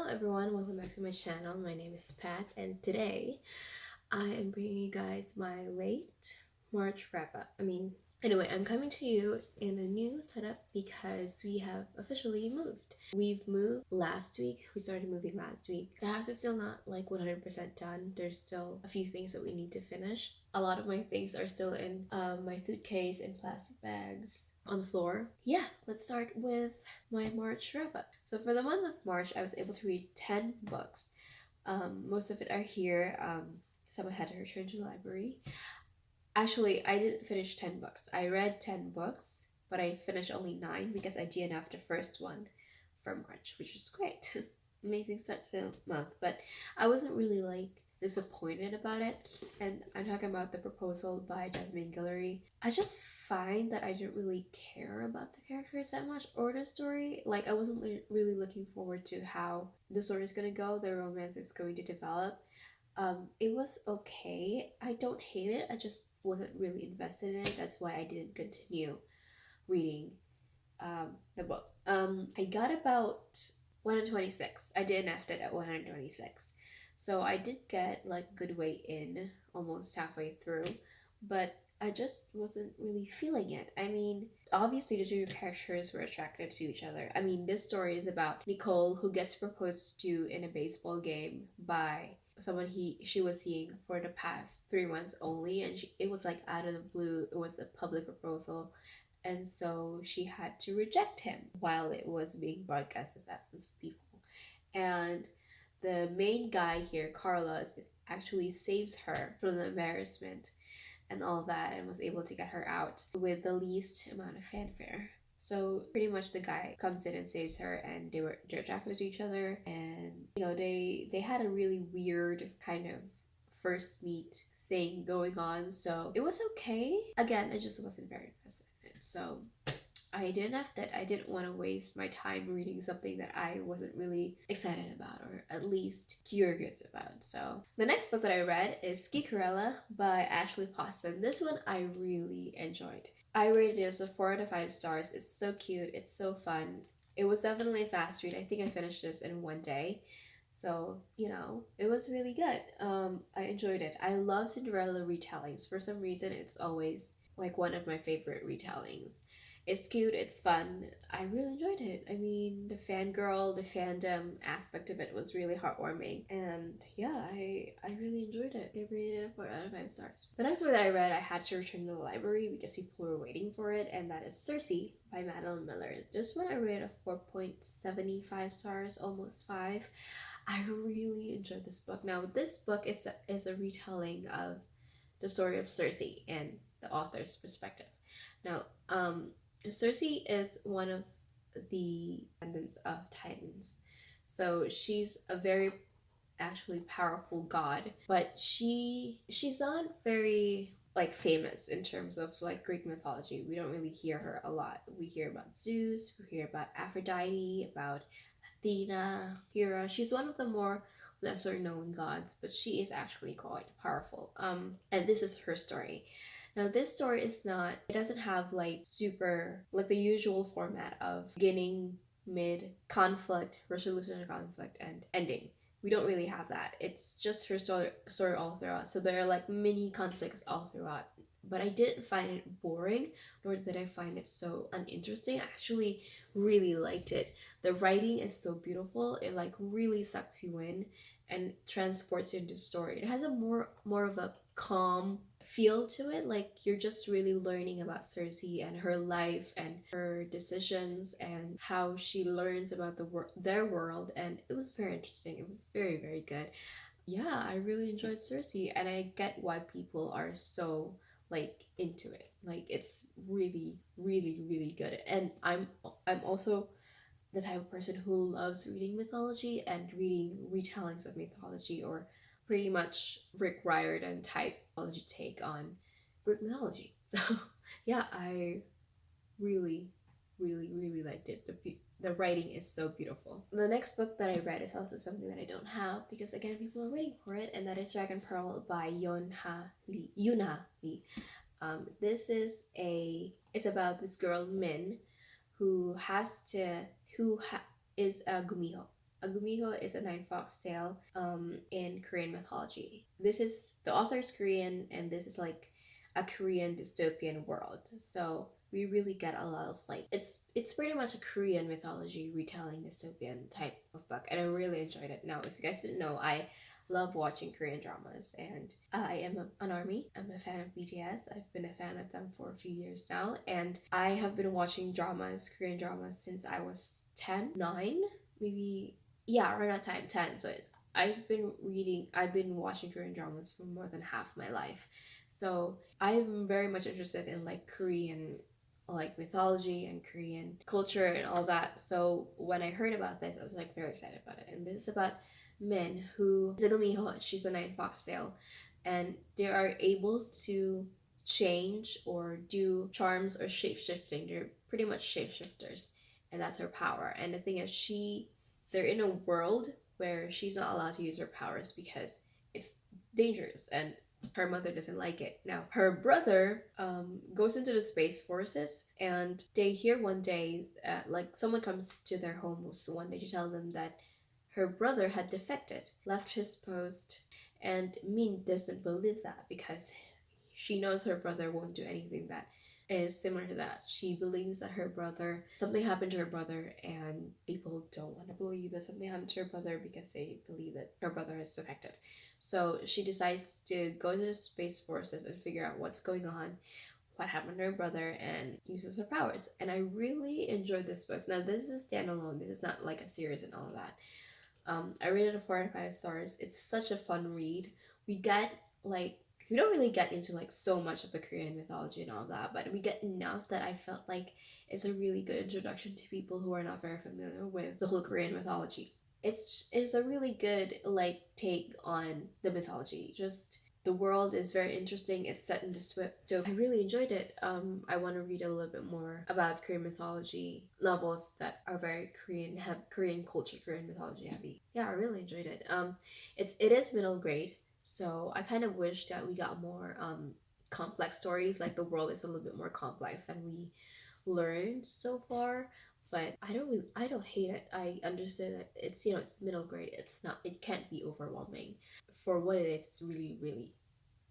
everyone, welcome back to my channel. My name is Pat, and today I am bringing you guys my late March wrap up. Anyway, I'm coming to you in a new setup because we have officially moved. We've moved last week. We started moving last week. The house is still not like 100% done. There's still a few things that we need to finish. A lot of my things are still in my suitcase and plastic bags on the floor. Yeah, let's start with my March wrap up. So for the month of March, I was able to read 10 books. Most of it are here. Some I had to return to the library. Actually, I didn't finish 10 books. I read 10 books, but I finished only 9 because I DNF'd the first one for March, which is great. Amazing start to the month. But I wasn't really disappointed about it. And I'm talking about The Proposal by Jasmine Guillory. I just find that I didn't really care about the characters that much or the story. I wasn't really looking forward to how the story is going to go, the romance is going to develop. It was okay. I don't hate it. I just wasn't really invested in it. That's why I didn't continue reading the book. I got about 126. I DNF'd it at 126. So I did get good way in, almost halfway through, but I just wasn't really feeling it. Obviously the two characters were attracted to each other. This story is about Nicole, who gets proposed to in a baseball game by someone she was seeing for the past 3 months only, and it was out of the blue. It was a public proposal, and so she had to reject him while it was being broadcasted to thousands of people. And the main guy here, Carlos, actually saves her from the embarrassment and all that, and was able to get her out with the least amount of fanfare. So pretty much the guy comes in and saves her, and they're attracted to each other, and they had a really weird kind of first meet thing going on. So it was okay. Again, I just wasn't very invested in it. So I DNF'd it. I didn't want to waste my time reading something that I wasn't really excited about, or at least curious about. So the next book that I read is Geekerella by Ashley Poston. This one I really enjoyed. I rated it as a 4 out of 5 stars. It's so cute. It's so fun. It was definitely a fast read. I think I finished this in one day. So, it was really good. I enjoyed it. I love Cinderella retellings. For some reason, it's always one of my favorite retellings. It's cute, it's fun. I really enjoyed it. The fangirl, the fandom aspect of it was really heartwarming. And yeah, I really enjoyed it. I rated it a 4 out of 5 stars. The next book that I read, I had to return to the library because people were waiting for it, and that is Circe by Madeline Miller. This one I rated a 4.75 stars, almost 5. I really enjoyed this book. Now, this book is a retelling of the story of Circe and the author's perspective. Now, Circe is one of the descendants of Titans. So she's a very actually powerful god, but she's not very famous in terms of Greek mythology. We don't really hear her a lot. We hear about Zeus, we hear about Aphrodite, about Athena, Hera. She's one of the more lesser known gods, but she is actually quite powerful. And this is her story. Now, this story it doesn't have super, the usual format of beginning, mid, conflict, resolution of conflict, and ending. We don't really have that. It's just her story all throughout. So there are mini conflicts all throughout. But I didn't find it boring, nor did I find it so uninteresting. I actually really liked it. The writing is so beautiful. It really sucks you in and transports you into the story. It has a more of a calm feel to it. You're just really learning about Circe and her life and her decisions and how she learns about their world, and it was very interesting. It was very, very good. Yeah, I really enjoyed Circe, and I get why people are so into it. It's really, really, really good. And I'm also the type of person who loves reading mythology and reading retellings of mythology, or pretty much Rick Riordan type mythology take on Greek mythology. So yeah, I really, really, really liked it. The writing is so beautiful. The next book that I read is also something that I don't have because again people are waiting for it, and that is Dragon Pearl by Yunha Lee. It's about this girl Min who is a gumiho. A Gumiho is a nine fox tale in Korean mythology. This is the author's Korean, and this is like a Korean dystopian world. So we really get a lot of like it's pretty much a Korean mythology retelling dystopian type of book, and I really enjoyed it. Now, if you guys didn't know, I love watching Korean dramas, and I am an army. I'm a fan of BTS. I've been a fan of them for a few years now, and I have been watching dramas, Korean dramas, since I was 10, 9, maybe, yeah, around that time, 10. So I've been watching Korean dramas for more than half my life. So I'm very much interested in like Korean like mythology and Korean culture and all that. So when I heard about this, I was like very excited about it. And this is about men who Zegumiho, she's a nine foxtail, and they are able to change or do charms or shape shifting. They're pretty much shapeshifters, and that's her power. And the thing is, they're in a world where she's not allowed to use her powers because it's dangerous and her mother doesn't like it. Now, her brother goes into the space forces, and they hear one day, like someone comes to their home one day to tell them that her brother had defected, left his post, and Min doesn't believe that because she knows her brother won't do anything that is similar to that. She believes that something happened to her brother, and people don't want to believe that something happened to her brother because they believe that her brother is defected. So she decides to go to the space forces and figure out what's going on, what happened to her brother, and uses her powers. And I really enjoyed this book. Now, this is standalone. This is not like a series and all of that. I rated it 4 out of 5 stars. It's such a fun read. We don't really get into like so much of the Korean mythology and all that, but we get enough that I felt like it's a really good introduction to people who are not very familiar with the whole Korean mythology. It's a really good like take on the mythology. Just the world is very interesting. It's set in dystopia. I really enjoyed it. I want to read a little bit more about Korean mythology novels that are very Korean culture, Korean mythology heavy. Yeah, I really enjoyed it. It is middle grade, so I kind of wish that we got more complex stories. Like the world is a little bit more complex than we learned so far. But I don't hate it. I understand that it's middle grade. It can't be overwhelming. For what it is, it's really, really,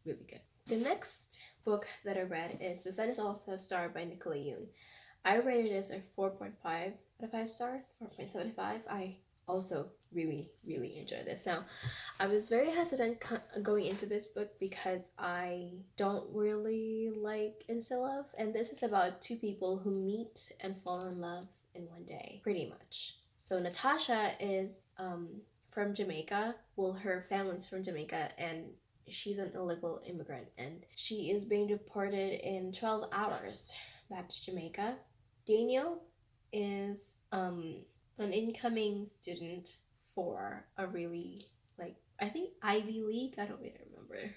really good. The next book that I read is The Sun is Also a Star by Nicola Yoon. I rated this a 4.5 out of 5 stars, 4.75. I also really, really enjoyed this. Now, I was very hesitant going into this book because I don't really like insta love, and this is about two people who meet and fall in love in one day, pretty much. So Natasha is from Jamaica. Well, her family's from Jamaica, and she's an illegal immigrant, and she is being deported in 12 hours back to Jamaica. Daniel is an incoming student for a really, like, I think Ivy League. I don't really remember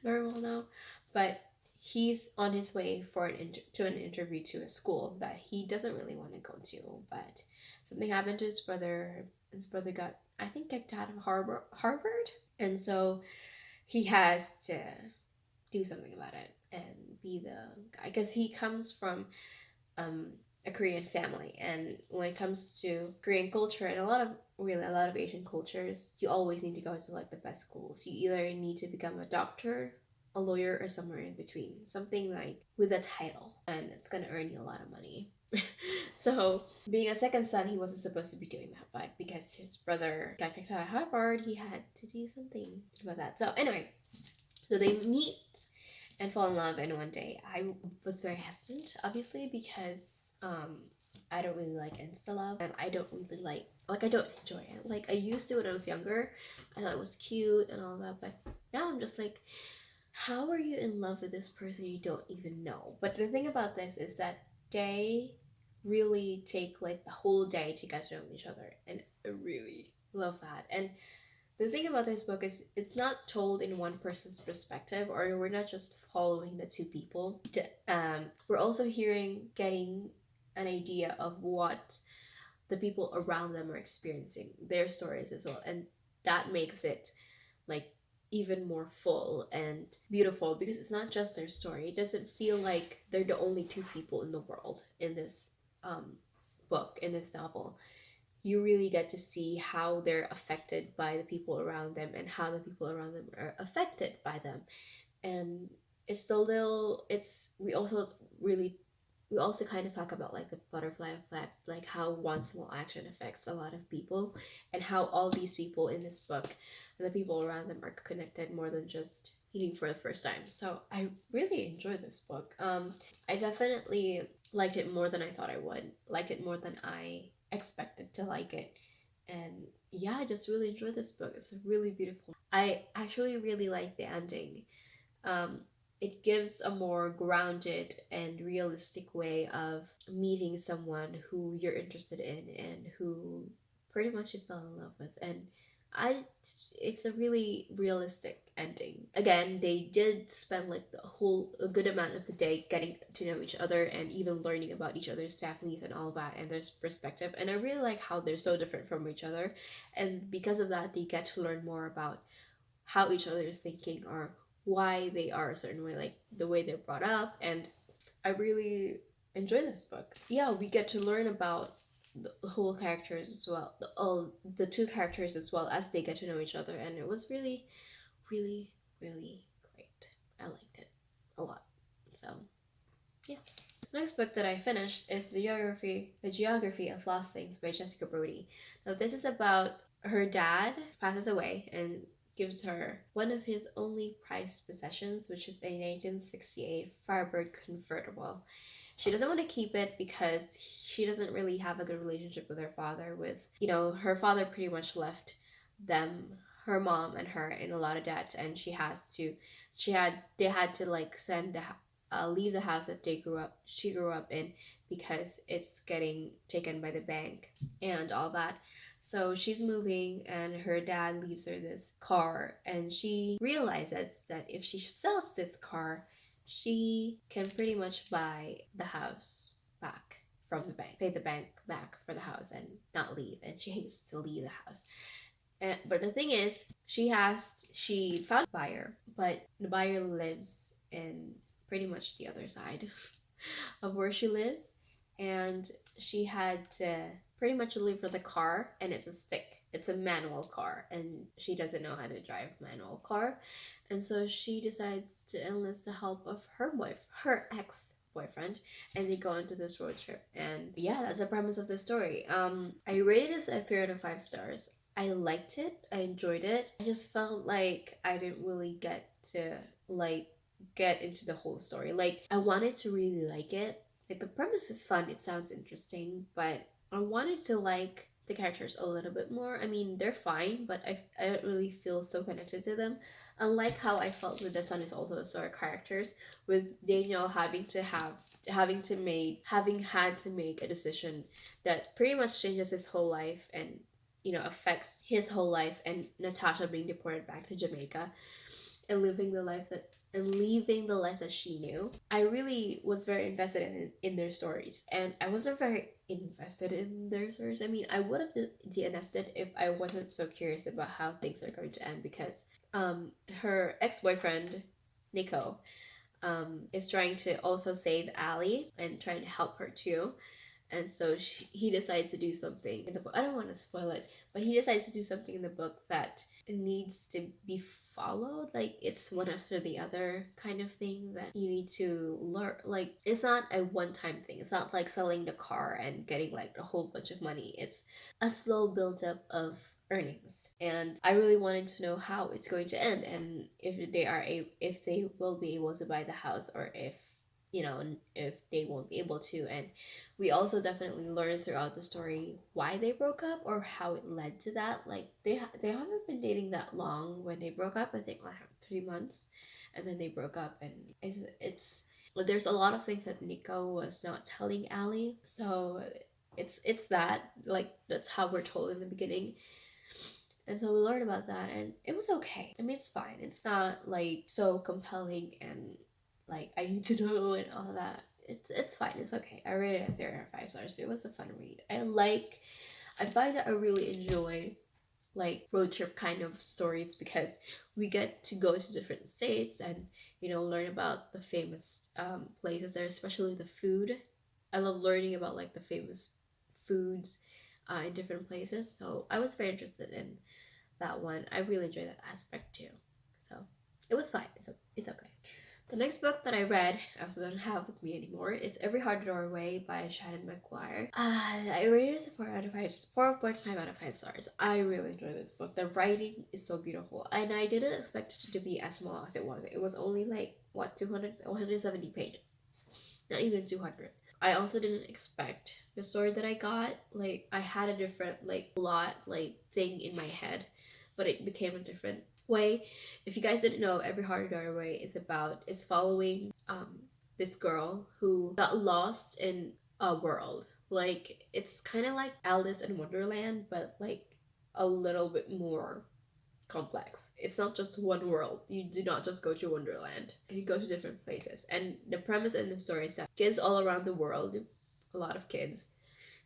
very well now, but he's on his way for an interview to a school that he doesn't really want to go to, but something happened to his brother. His brother got, I think, kicked out of Harvard, and so he has to do something about it and be the guy, because he comes from a Korean family, and when it comes to Korean culture and a lot of Asian cultures, you always need to go to like the best schools. You either need to become a doctor, a lawyer, or somewhere in between, something like with a title, and it's gonna earn you a lot of money. So being a second son, he wasn't supposed to be doing that, but because his brother got kicked out of Harvard, he had to do something about that. So anyway, so they meet and fall in love in one day. I was very hesitant, obviously, because I don't really like insta love, and I don't really like I don't enjoy it. Like I used to when I was younger. I thought it was cute and all that, but now I'm just like, how are you in love with this person you don't even know? But the thing about this is that they really take like the whole day to get to know each other, and I really love that. And the thing about this book is it's not told in one person's perspective, or we're not just following the two people. We're also getting an idea of what the people around them are experiencing, their stories as well, and that makes it like even more full and beautiful, because it's not just their story. It doesn't feel like they're the only two people in the world in this book, in this novel. you really get to see how they're affected by the people around them and how the people around them are affected by them. And it's the little it's we also kind of talk about like the butterfly effect, like how one small action affects a lot of people, and how all these people in this book and the people around them are connected more than just meeting for the first time. So I really enjoyed this book. I definitely liked it more than I thought I would, liked it more than I expected to like it. And yeah, I just really enjoyed this book. It's really beautiful. I actually really like the ending. um, it gives a more grounded and realistic way of meeting someone who you're interested in and who pretty much you fell in love with. And I it's a really realistic ending. Again, they did spend like a good amount of the day getting to know each other and even learning about each other's families and all that and their perspective. And I really like how they're so different from each other, and because of that they get to learn more about how each other is thinking or why they are a certain way, like the way they're brought up. And I really enjoy this book. Yeah, we get to learn about the whole characters as well, all the two characters as well as they get to know each other, and it was really, really, really great. I liked it a lot. So yeah. Next book that I finished is The Geography of Lost Things by Jessica Brody. Now this is about her dad passes away and gives her one of his only prized possessions, which is a 1968 Firebird convertible. She doesn't want to keep it because she doesn't really have a good relationship with her father. Her father pretty much left them, her mom and her, in a lot of debt, and they had to like leave the house that she grew up in, because it's getting taken by the bank and all that. So she's moving and her dad leaves her this car, and she realizes that if she sells this car, she can pretty much buy the house back from the bank, pay the bank back for the house and not leave, and she hates to leave the house. But the thing is, she found a buyer, but the buyer lives in pretty much the other side of where she lives, and she had to pretty much leave with a car, and it's a stick. It's a manual car, and she doesn't know how to drive a manual car, and so she decides to enlist the help of her ex-boyfriend, and they go into this road trip. And yeah, that's the premise of the story. I rated this at 3 out of 5 stars. I liked it. I enjoyed it. I just felt like I didn't really get into the whole story. Like, I wanted to really like it. Like, the premise is fun, it sounds interesting, but I wanted to like the characters a little bit more. I mean, they're fine, but I don't really feel so connected to them. Unlike how I felt with The Sun Is Also a Star characters, with Daniel having had to make a decision that pretty much changes his whole life and affects his whole life, and Natasha being deported back to Jamaica and leaving the life that she knew. I really was very invested in their stories, and I wasn't very invested in their stories. I mean, I would have DNF'd it if I wasn't so curious about how things are going to end, because her ex-boyfriend Nico is trying to also save Ali and trying to help her too. And so he decides to do something in the book. I don't want to spoil it, but he decides to do something in the book that needs to be followed. Like, it's one after the other kind of thing that you need to learn. Like, it's not a one-time thing. It's not like selling the car and getting like a whole bunch of money. It's a slow build-up of earnings, and I really wanted to know how it's going to end, and if they will be able to buy the house, or if they won't be able to. And we also definitely learn throughout the story why they broke up or how it led to that. Like, they haven't been dating that long when they broke up. I think like 3 months, and then they broke up. And it's there's a lot of things that Nico was not telling Ali, so it's that, like, that's how we're told in the beginning. And so we learned about that, and it was okay. I mean, it's fine. It's not like so compelling and like I need to know and all that. It's fine. It's okay. I rated it 3 out of 5 stars. It was a fun read. I find that I really enjoy like road trip kind of stories, because we get to go to different states and learn about the famous places there, especially the food. I love learning about like the famous foods in different places. So I was very interested in that one. I really enjoyed that aspect too. So it was fine. It's okay. The next book that I read, I also don't have with me anymore, is Every Hard Doorway by Shannon McGuire. I rated it a 4 out of 5, 4.5 out of 5 stars. I really enjoyed this book. The writing is so beautiful, and I didn't expect it to be as small as it was. It was only like, what, 170 pages. Not even 200. I also didn't expect the story that I got. Like, I had a different, like, plot, like, thing in my head, but it became a different way. If you guys didn't know, Every Hard Doorway is following this girl who got lost in a world. Like, it's kind of like Alice in Wonderland, but like a little bit more complex. It's not just one world. You do not just go to Wonderland. You go to different places. And the premise in the story is that kids all around the world, a lot of kids,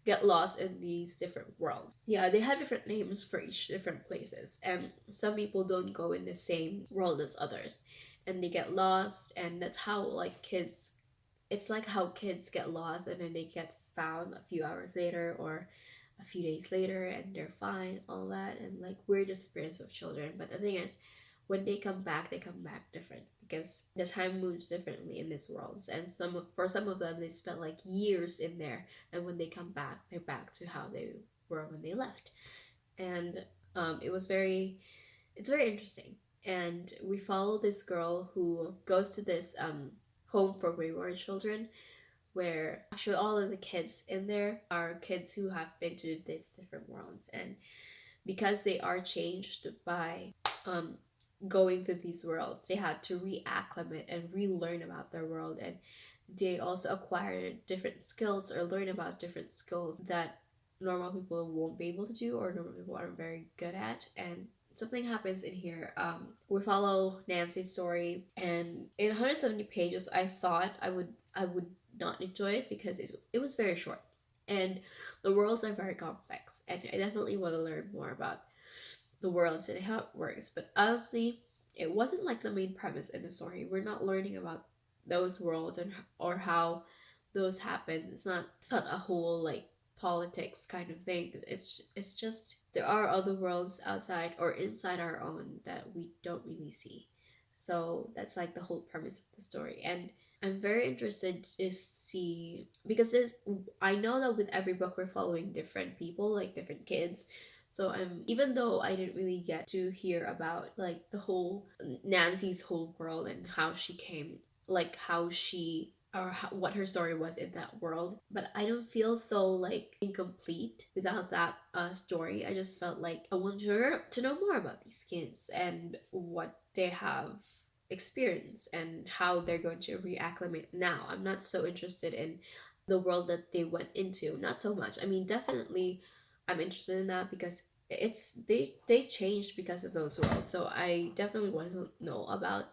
get lost in these different worlds. Yeah, they have different names for each different places. And some people don't go in the same world as others. And they get lost, and that's how like kids it's like how kids get lost and then they get found a few hours later or a few days later and they're fine, all that, and like weird experience of children. But the thing is, when they come back different because the time moves differently in these worlds. And for some of them, they spent like years in there, and when they come back, they're back to how they were when they left. And it's very interesting. And we follow this girl who goes to this home for wayward children, where actually all of the kids in there are kids who have been to these different worlds, and because they are changed by going through these worlds, they had to reacclimate and relearn about their world, and they also acquire different skills or learn about different skills that normal people won't be able to do or normal people aren't very good at. And something happens in here. We follow Nancy's story, and in 170 pages, I thought I would not enjoy it because it was very short, and the worlds are very complex, and I definitely want to learn more about the worlds and how it works. But honestly, it wasn't like the main premise in the story. We're not learning about those worlds and or how those happen. It's not a whole like politics kind of thing. It's just there are other worlds outside or inside our own that we don't really see. So that's like the whole premise of the story. And I'm very interested to see, because I know that with every book we're following different people, like different kids. So even though I didn't really get to hear about like the whole Nancy's whole world and how she came, like how she or how, what her story was in that world, but I don't feel so like incomplete without that story. I just felt like I wanted to know more about these kids and what they have experience and how they're going to reacclimate now. I'm not so interested in the world that they went into. Not so much. I mean, definitely I'm interested in that because they changed because of those worlds. So I definitely want to know about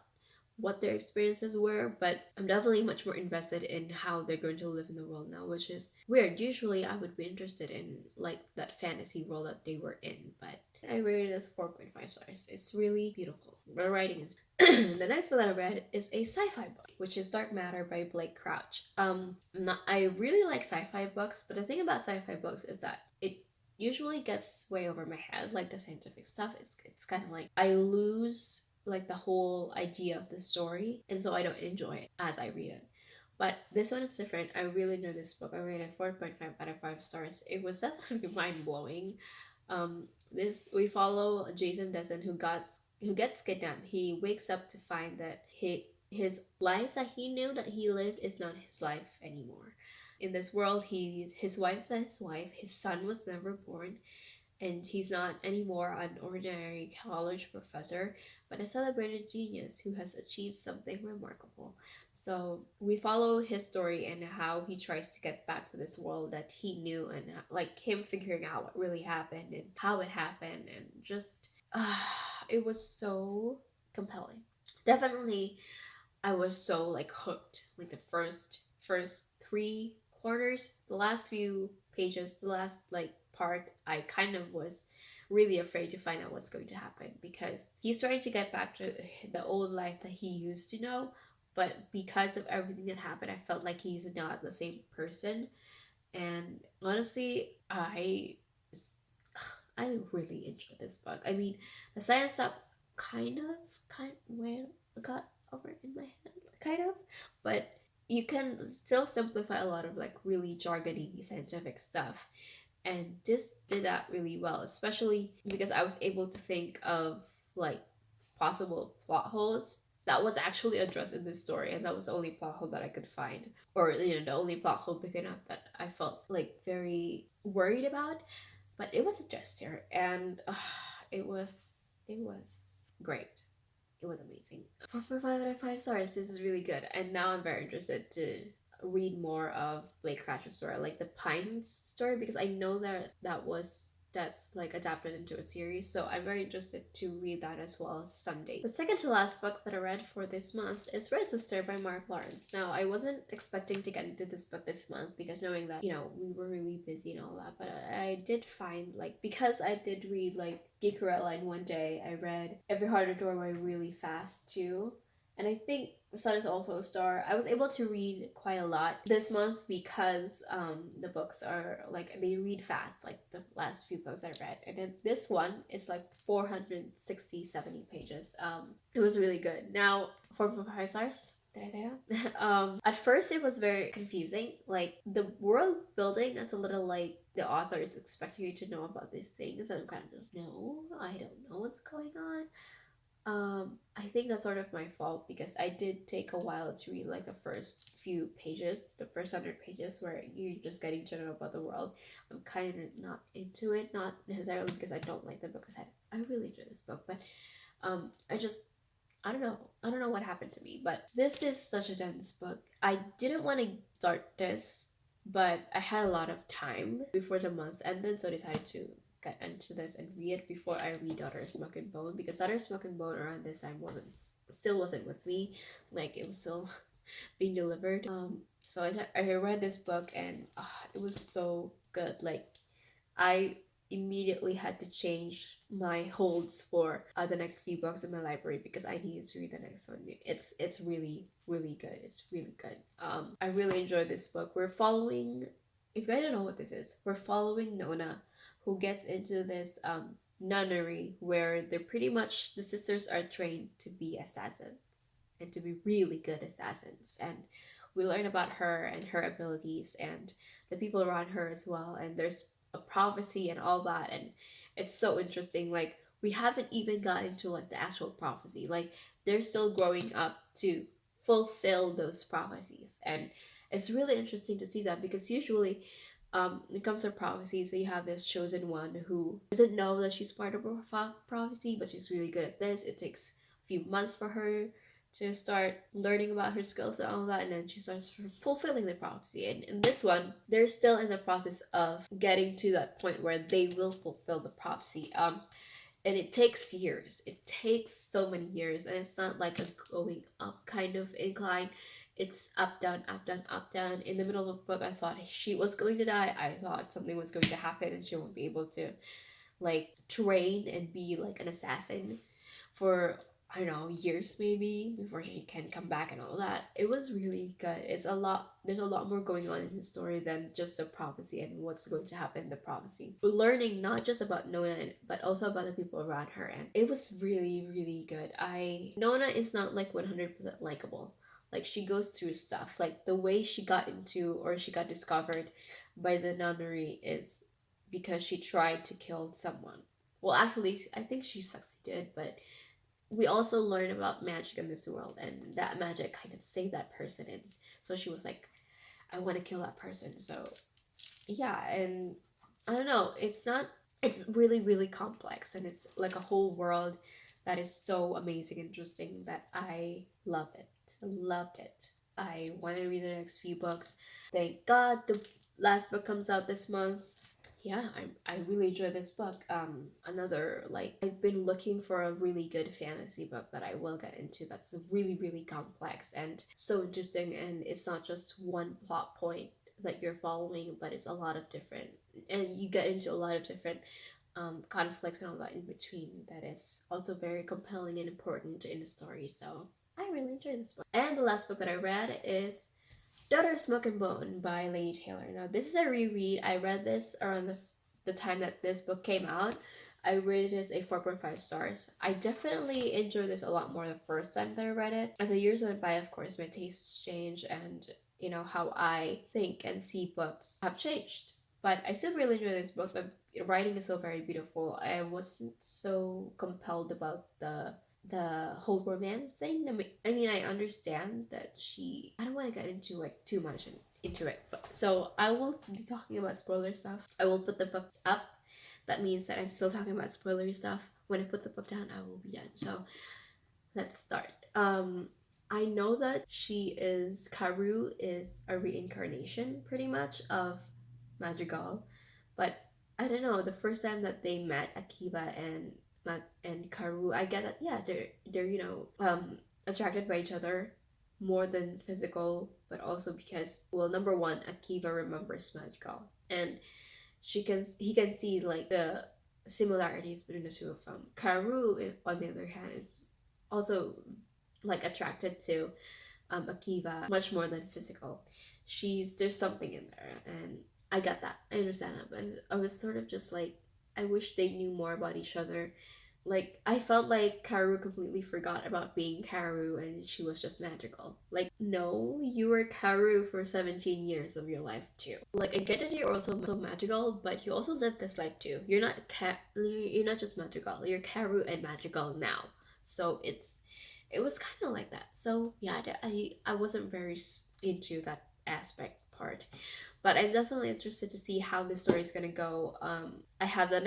what their experiences were, but I'm definitely much more invested in how they're going to live in the world now, which is weird. Usually I would be interested in like that fantasy world that they were in, but I rated it as 4.5 stars. It's really beautiful. The writing is the next book that I read is a sci-fi book, which is Dark Matter by Blake Crouch. I really like sci-fi books, but the thing about sci-fi books is that it usually gets way over my head. Like the scientific stuff, it's kind of like I lose like the whole idea of the story, and so I don't enjoy it as I read it. But this one is different. I really enjoyed this book. I rated 4.5 out of 5 stars. It was definitely mind-blowing. This we follow Jason Dessen who gets kidnapped. He wakes up to find that his life that he knew that he lived is not his life anymore. In this world, his wife is his wife. His son was never born, and he's not anymore an ordinary college professor, but a celebrated genius who has achieved something remarkable. So we follow his story and how he tries to get back to this world that he knew, and like him figuring out what really happened and how it happened, and just it was so compelling. Definitely, I was so like hooked. Like the first 3 quarters, the last few pages, the last like part, I kind of was really afraid to find out what's going to happen because he's trying to get back to the old life that he used to know, but because of everything that happened, I felt like he's not the same person. And honestly, I really enjoyed this book. I mean, the science stuff kind of where got over in my head, kind of, but you can still simplify a lot of like really jargony scientific stuff, and this did that really well, especially because I was able to think of like possible plot holes that was actually addressed in this story, and that was the only plot hole that I could find, or the only plot hole big enough that I felt like very worried about, but it was addressed here, and it was great. It was amazing. 4.5 out of 5 stars. This is really good, and now I'm very interested to read more of Blake Cratchit's story, like the Pines story, because I know that's like adapted into a series, so I'm very interested to read that as well someday. The second to last book that I read for this month is Red Sister by Mark Lawrence. Now, I wasn't expecting to get into this book this month because knowing that, we were really busy and all that, but I did find, like, because I did read, like, Geekerella in one day, I read Every Heart a Doorway really fast too. And I think The Sun is also a Star. I was able to read quite a lot this month because the books are like, they read fast, like the last few books I read. And then this one is like 460-70 pages. It was really good. Now, 4.5 stars. Did I say that? At first it was very confusing. Like, the world building is a little like the author is expecting you to know about these things, and I'm kind of just, no, I don't know what's going on. I think that's sort of my fault because I did take a while to read like the first few pages, the first 100 pages where you're just getting to know about the world. I'm kind of not into it, not necessarily because I don't like the book, because I really enjoy this book, but I don't know. I don't know what happened to me, but this is such a dense book. I didn't want to start this, but I had a lot of time before the month ended, so I decided to get into this and read it before I read Daughter Smoke and Bone, because Daughter Smoke and Bone around this time wasn't with me, like it was still being delivered. So I read this book, and it was so good. Like, I immediately had to change my holds for the next few books in my library because I needed to read the next one. It's really really good. It's really good. I really enjoyed this book. We're following. If you guys don't know what this is, we're following Nona, who gets into this nunnery where they're pretty much, the sisters are trained to be assassins and to be really good assassins, and we learn about her and her abilities and the people around her as well, and there's a prophecy and all that, and it's so interesting. Like, we haven't even gotten to like the actual prophecy, like they're still growing up to fulfill those prophecies, and it's really interesting to see that, because usually when it comes to prophecy, so you have this chosen one who doesn't know that she's part of a prophecy, but she's really good at this. It takes a few months for her to start learning about her skills and all that, and then she starts fulfilling the prophecy. And in this one, they're still in the process of getting to that point where they will fulfill the prophecy. And it takes years. It takes so many years, and it's not like a going up kind of incline. It's up, down, up, down, up, down. In the middle of the book, I thought she was going to die. I thought something was going to happen and she won't be able to like train and be like an assassin for, I don't know, years maybe before she can come back and all that. It was really good. There's a lot more going on in the story than just the prophecy and what's going to happen in the prophecy. We're learning not just about Nona, but also about the people around her, and it was really really good. Nona is not like 100% likable. Like, she goes through stuff. Like, the way she got into, or she got discovered by the nunnery, is because she tried to kill someone. Well, actually, I think she succeeded, but we also learn about magic in this world, and that magic kind of saved that person. And so she was like, I want to kill that person. So yeah, and I don't know, it's really really complex, and it's like a whole world that is so amazing, interesting, that I love it. Loved it. I want to read the next few books. Thank God the last book comes out this month. Yeah, I really enjoy this book. Another, like, I've been looking for a really good fantasy book that I will get into that's really really complex and so interesting, and it's not just one plot point that you're following, but it's a lot of different, and you get into a lot of different conflicts and all that in between, that is also very compelling and important in the story. So I really enjoyed this book. And the last book that I read is Daughter Smoke and Bone by Lady Taylor. Now, this is a reread. I read this around the time that this book came out, I rated this a 4.5 stars. I definitely enjoyed this a lot more the first time that I read it. As the years went by, of course, my tastes change, and you know how I think and see books have changed. But I still really enjoy this book. The writing is still very beautiful. I wasn't so compelled about the whole romance thing. I mean, I understand that she. I don't want to get into like too much into it, but so I will be talking about spoiler stuff. I will put the book up. That means that I'm still talking about spoiler stuff. When I put the book down, I will be done. So let's start. I know that Karu is a reincarnation pretty much of Madrigal, but I don't know. The first time that they met, Akiva and Karu, I get that. Yeah, they're attracted by each other more than physical, but also because, well, number one, Akiva remembers Madrigal, and he can see like the similarities between the two of them. Karu, on the other hand, is also like attracted to Akiva much more than physical. There's something in there, and I get that. I understand that, but I was sort of just like, I wish they knew more about each other. Like, I felt like Karu completely forgot about being Karu and she was just magical. Like, no, you were Karu for 17 years of your life too. Like, I get that you're also magical, but you also live this life too. You're not just magical. You're Karu and magical now. So it was kind of like that. So yeah, I wasn't very into that aspect part, but I'm definitely interested to see how this story is gonna go. I have the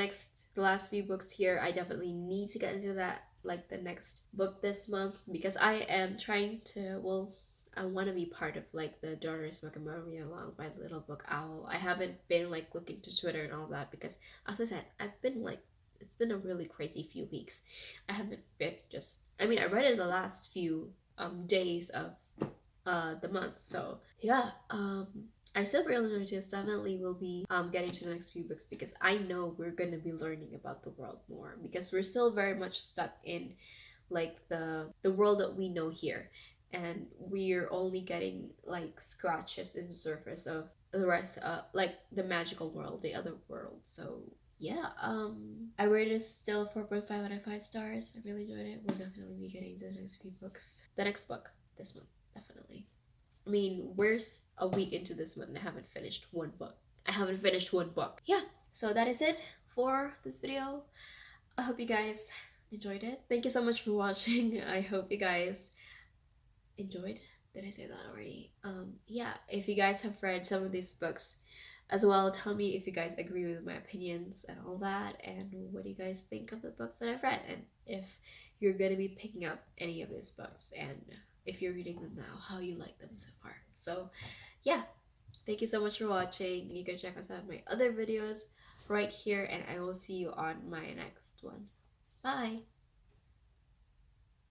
last few books here. I definitely need to get into that, like the next book this month, because I am trying to, well, I want to be part of like the Daughters Macaronia along by the Little Book Owl. I haven't been like looking to Twitter and all that because, as I said, I've been like, it's been a really crazy few weeks. I haven't been I mean, I read it the last few days of the month, so yeah. I still really enjoy this. Definitely will be getting to the next few books because I know we're gonna be learning about the world more, because we're still very much stuck in like the world that we know here, and we're only getting like scratches in the surface of the rest, like the magical world, the other world. So yeah, I rated it still 4.5 out of 5 stars. I really enjoyed it. We'll definitely be getting to the next few books. The next book this month, definitely. I mean, we're a week into this month and I haven't finished one book. Yeah, so that is it for this video. I hope you guys enjoyed it. Thank you so much for watching. I hope you guys enjoyed. Did I say that already? Yeah, if you guys have read some of these books as well, tell me if you guys agree with my opinions and all that, and what do you guys think of the books that I've read, and if you're gonna be picking up any of these books, and if you're reading them now, how you like them so far. So yeah, thank you so much for watching. You can check out some of my other videos right here, and I will see you on my next one. Bye.